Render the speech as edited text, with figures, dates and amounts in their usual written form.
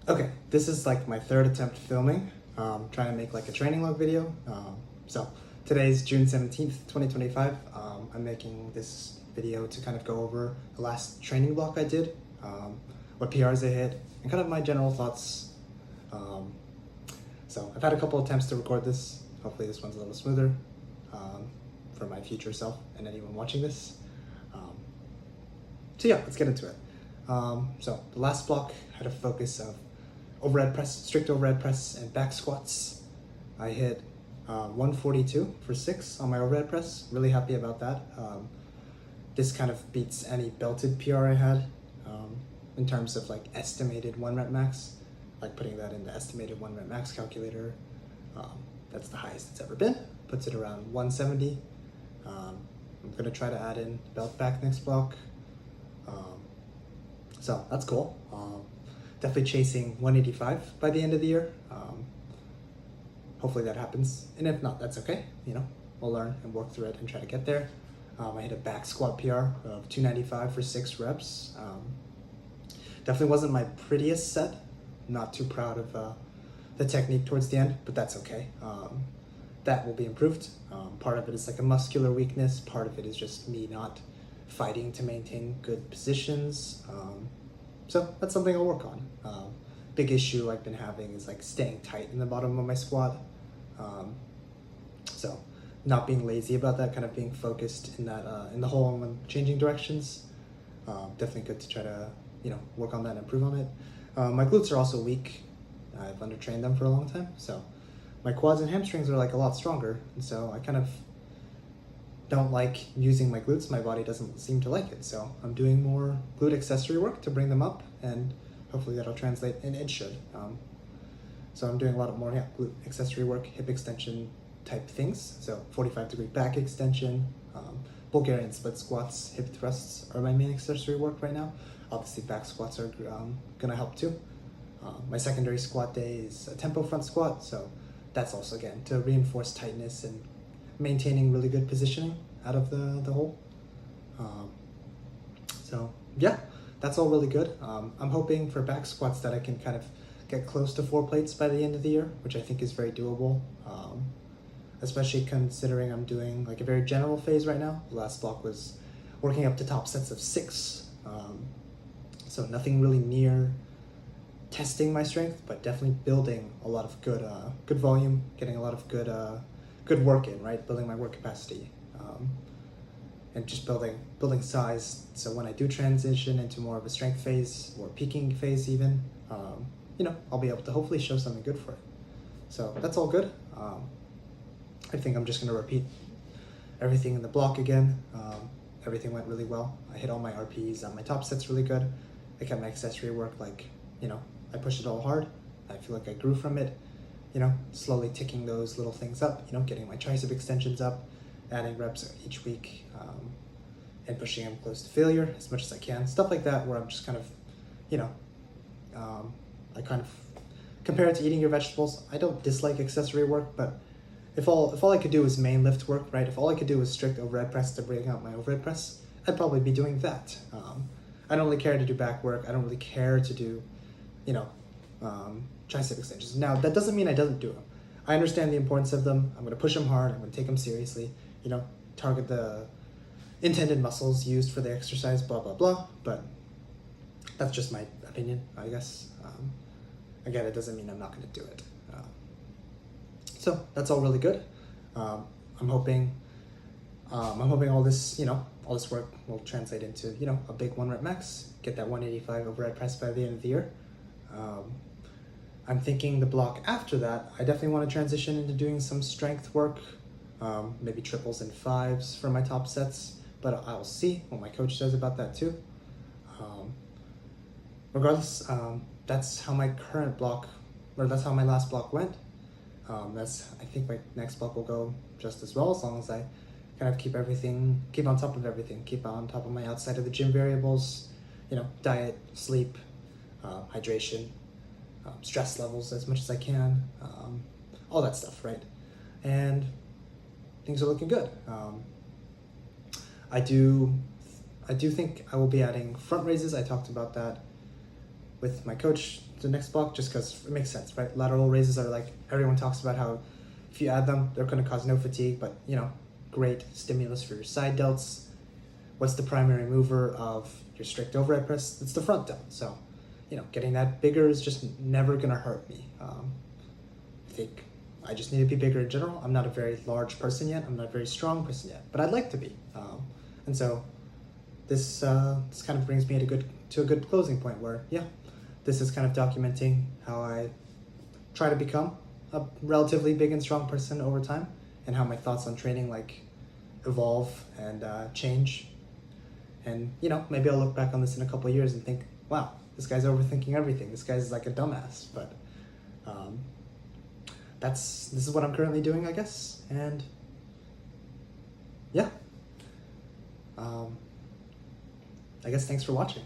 Okay, this is like my third attempt filming, trying to make like a training log video. So today's June 17th, 2025. I'm making this video to kind of go over the last training block I did, what PRs I hit, and kind of my general thoughts. So I've had a couple attempts to record this. Hopefully this one's a little smoother for my future self and anyone watching this. So yeah, let's get into it. So the last block had a focus of overhead press, strict overhead press, and back squats. I hit 142 for 6 on my overhead press. Really happy about that. This kind of beats any belted PR I had in terms of like estimated 1 rep max. Like putting that in the estimated 1 rep max calculator. That's the highest it's ever been. Puts it around 170. I'm gonna try to add in belt back next block. So that's cool. Definitely chasing 185 by the end of the year. Hopefully that happens. And if not, that's okay. You know, we'll learn and work through it and try to get there. I hit a back squat PR of 295 for 6 reps. Definitely wasn't my prettiest set. Not too proud of the technique towards the end, but that's okay. That will be improved. Part of it is like a muscular weakness. Part of it is just me not fighting to maintain good positions. So that's something I'll work on. Big issue I've been having is like staying tight in the bottom of my squat. So not being lazy about that, kind of being focused in that in the hole and when changing directions. Definitely good to try to work on that and improve on it. My glutes are also weak. I've undertrained them for a long time, so my quads and hamstrings are like a lot stronger, and so I kind of don't like using my glutes. My body doesn't seem to like it, so I'm doing more glute accessory work to bring them up, and hopefully that'll translate, and it should. So I'm doing a lot more glute accessory work, hip extension type things, so 45-degree back extension, Bulgarian split squats, hip thrusts are my main accessory work right now. Obviously back squats are gonna help too. My secondary squat day is a tempo front squat, so that's also again to reinforce tightness and maintaining really good positioning out of the hole. So yeah, that's all really good. I'm hoping for back squats that I can kind of get close to 4 plates by the end of the year, which I think is very doable. Especially considering I'm doing like a very general phase right now. The last block was working up to top sets of 6. So nothing really near testing my strength, but definitely building a lot of good volume, getting a lot of good work in, right? Building my work capacity, and just building size. So when I do transition into more of a strength phase or peaking phase even, I'll be able to hopefully show something good for it. So that's all good. I think I'm just gonna repeat everything in the block again. Everything went really well. I hit all my RPs on my top sets really good. I kept my accessory work I pushed it all hard. I feel like I grew from it, slowly ticking those little things up, getting my tricep extensions up, adding reps each week, and pushing them close to failure as much as I can. Stuff like that where I'm just kind of, I kind of compare it to eating your vegetables. I don't dislike accessory work, but if all I could do was main lift work, right? If all I could do was strict overhead press to bring out my overhead press, I'd probably be doing that. I don't really care to do back work. I don't really care to do, tricep extensions. Now, that doesn't mean I don't do them. I understand the importance of them. I'm going to push them hard. I'm going to take them seriously, target the intended muscles used for the exercise, blah, blah, blah. But that's just my opinion, I guess. Again, it doesn't mean I'm not going to do it. So that's all really good. I'm hoping all this, all this work will translate into, a big 1 rep max, get that 185 overhead press by the end of the year. I'm thinking the block after that, I definitely want to transition into doing some strength work, maybe triples and 5s for my top sets, but I'll see what my coach says about that too. Regardless, that's how my current block, or that's how my last block went. I think my next block will go just as well, as long as I kind of keep on top of everything, keep on top of my outside of the gym variables, diet, sleep, hydration, stress levels as much as I can, all that stuff, right? And things are looking good. I do think I will be adding front raises. I talked about that with my coach the next block, just because it makes sense, right? Lateral raises are like, everyone talks about how if you add them, they're going to cause no fatigue, but great stimulus for your side delts. What's the primary mover of your strict overhead press? It's the front delt. So, getting that bigger is just never going to hurt me. I think I just need to be bigger in general. I'm not a very large person yet. I'm not a very strong person yet, but I'd like to be. And so this kind of brings me to a good closing point where, this is kind of documenting how I try to become a relatively big and strong person over time, and how my thoughts on training evolve and change. And maybe I'll look back on this in a couple of years and think, wow, this guy's overthinking everything. This guy's like a dumbass. But this is what I'm currently doing, I guess. And I guess thanks for watching.